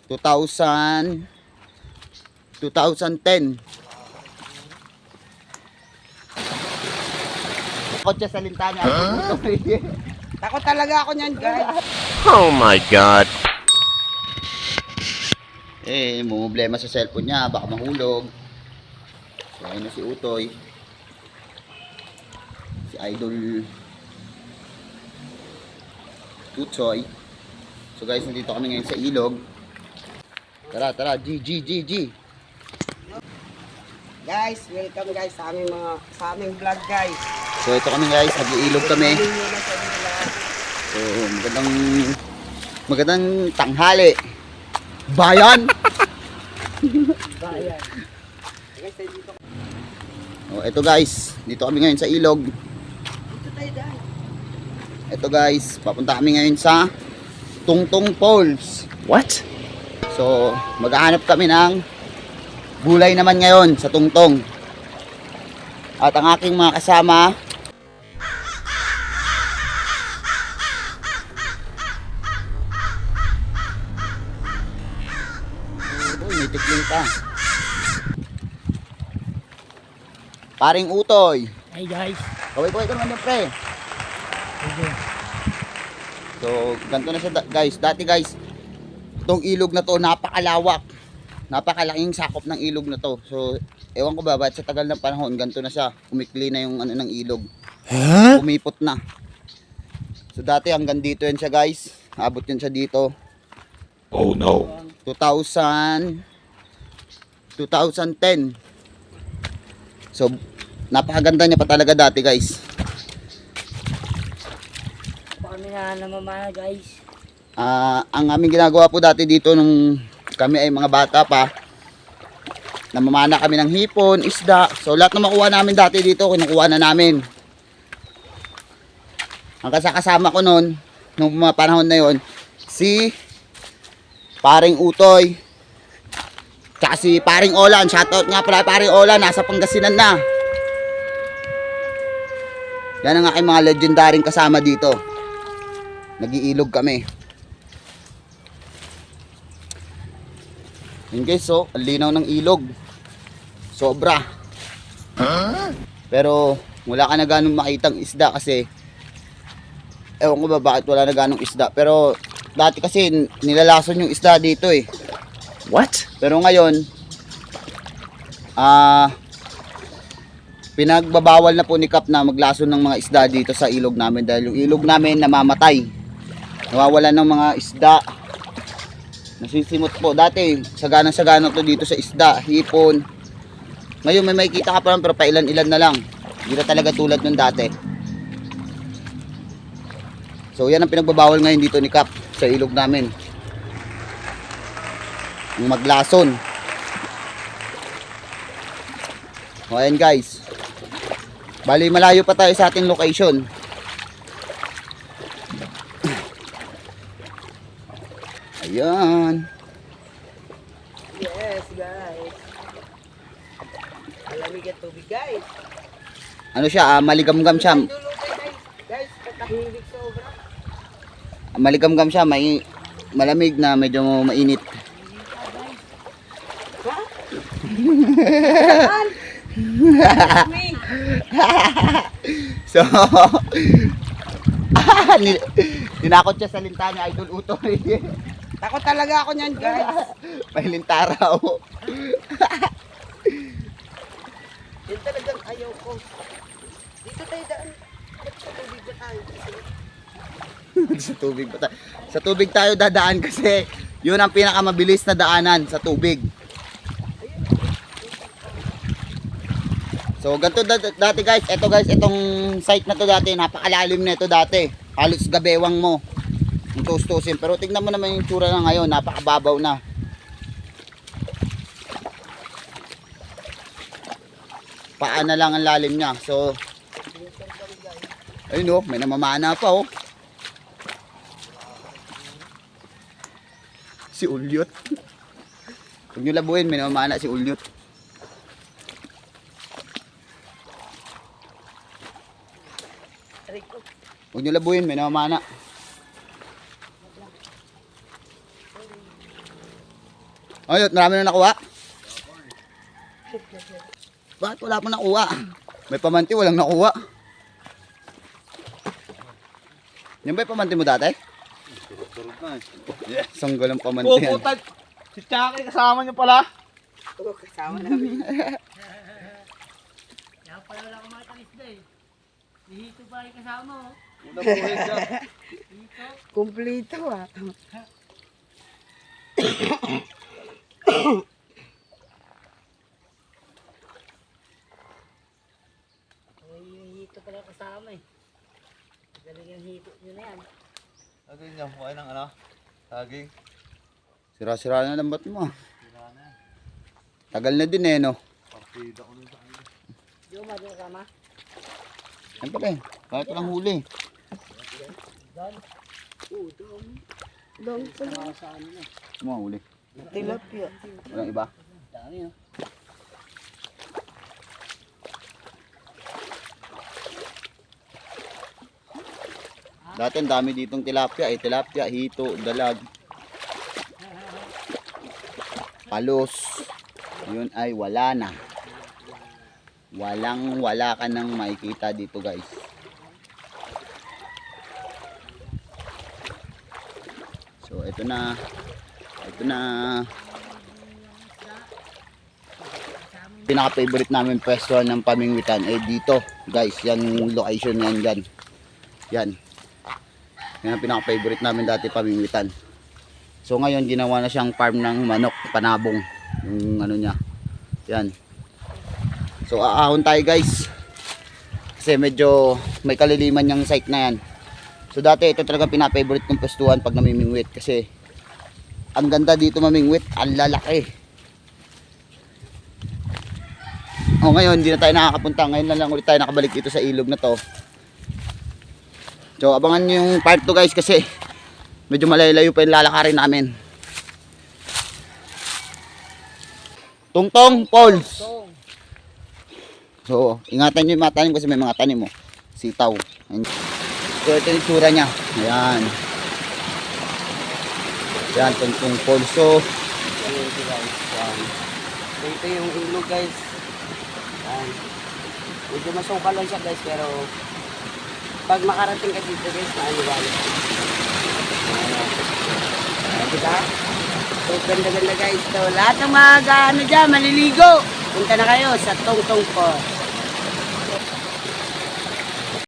2010. Kotse sa lintana. Takot talaga ako niyan, guys. Oh my God. Problema sa cellphone niya, baka mahulog. So, ayun na si Utoy. Si Idol Tutoy. So guys, nandito kami ngayon sa ilog. Tara, G. Guys, welcome guys sa aming vlog, guys. So ito kami guys, nag-iilog kami. So magandang tanghali. Bayan. Bayan. Guys, dito. Oh, ito guys, dito kami ngayon sa ilog. Dito tayo dahil. Ito guys, papunta kami ngayon sa Tungtong Falls. What? So, maghahanap kami ng gulay naman ngayon sa Tungtong. At ang aking mga kasama, may tikling pa. Paring Utoy. Hey guys. Kaway ka naman yung pre. So, ganito na siya guys. Dati guys, itong ilog na to napakalawak. Napakalaking sakop ng ilog na to. So, ewan ko ba, sa tagal ng panahon, ganito na siya. Kumikli na yung ano ng ilog. Kumipot na. So, dati hanggang dito yan siya guys. Abot yan siya dito. Oh no. 2010. So, napakaganda niya pa talaga dati guys. Kami na namamana, guys. Ang aming ginagawa po dati dito nung kami ay mga bata pa, namamana kami ng hipon, isda. So lahat na makuha namin dati dito, kinukuha na namin. Ang kasama ko noon, nung mga panahon na yon, si Paring Utoy, tsaka si Paring Olan. Shoutout nga pala Paring Olan, nasa Pangasinan na. Yan ang aking mga legendaring kasama dito. Nag-iilog kami. Yun guys, so, ang linaw ng ilog. Sobra. Pero, wala ka na ganong makitang isda kasi, ewan ko ba bakit wala na ganong isda. Pero, dati kasi, nilalason yung isda dito eh. What? Pero ngayon, pinagbabawal na po ni Kap na maglason ng mga isda dito sa ilog namin dahil yung ilog namin namamatay. Nawawalan ng mga isda. Nasisimot po. Dati, sagana to dito sa isda, hipon. Ngayon may makikita ka pa lang pero pailan-ilan na lang. Hindi na talaga tulad nung dati. So yan ang pinagbabawal ngayon dito ni Kap sa ilog namin. Yung maglason. O ayan guys. Bali malayo pa tayo sa ating location. Ayan. Yes, guys. Malamig ang tubig, guys. Ano siya, maligamgam siya. Dulo tayo, guys. Pagkahilig sobra. Maligamgam siya, may malamig na medyo mainit. Ha? So, tinakot siya sa lintana, Idol Utoy. Takot talaga ako niyan, guys. May lintaraw. Yan talagang ayaw ko. Dito tayo daan. Sa tubig na tayo. Sa tubig pa tayo. Sa tubig tayo dadaan kasi yun ang pinakamabilis na daanan sa tubig. So ganito dati guys, eto guys, itong site na to dati, napakalalim na ito dati. Halos gabewang mo. Yung tustusin. Pero tingnan mo naman yung tsura na ngayon, napakababaw na. Paa na lang ang lalim niya. So ayun oh, may namamana pa oh. Si Ulyot. Huwag nyo labuhin, may namamana si Ulyot. Huwag nyo labuhin, may namamana. Ayun, marami na nakuha. Bakit wala pa nakuha? May pamanti, walang nakuha. Yan ba yung pamanti mo dati? Durog na eh. Yes, ang galang pamanti Oo, yan. puta. Si Chucky kasama niyo pala. Oo, kasama namin. Kaya pala wala akong makita isda eh. Dito pa yung kasama oh. Una po rin dyan. Kumplito ah. Ay, yung hito pala kasama eh. Galing yung hito nyo na yan. Saging niya, mukha ng ano? Saging. Sira-sira na lambat mo. Tagal na din eh, no? Partida ko nun sa kanila. Di mo madyo kasama? Yan pala eh. Kahit walang huli. Oo, dami. Dami pala. Sa ano na. Mga huli. Tilapia. Walang iba. Dami oh. Dati ang dami ditong tilapia eh. Tilapia, hito, dalag. Palos. Yun ay wala na. Wala ka nang makikita dito guys. So ito na. Pinaka-favorite namin pwesto ng pamingwitan eh dito guys. Yan yung location yan dyan. Yan. Yan ang pinaka-favorite namin dati pamingwitan. So ngayon ginawa na siyang farm ng manok, panabong. Yung ano niya. Yan. So aahon tayo guys. Kasi medyo may kaliliman yung site na yan. So dati ito talaga pina-favorite kong pwestuhan pag namimingwit. Kasi ang ganda dito mamingwit. Ang lalaki. O ngayon hindi na tayo nakakapunta. Ngayon na lang ulit tayo nakabalik dito sa ilog na to. So abangan nyo yung part 2 guys kasi medyo malayo pa yung lalakarin namin. Tungtong Falls. So ingatan nyo yung mga tanim kasi may mga tanim mo. Sitaw. Ayan. So ito yung tsura nya. Ayan. Ayan, Tungtong Falls. So Ito guys. Yan. So ito yung ilog guys. Yan. Medyo masukal lang siya guys pero pag makarating ka dito guys, maaniwala. Ayan, diba? So ganda-ganda guys. So lahat ng mga ano dyan, maliligo. Punta na kayo sa Tungtong Falls.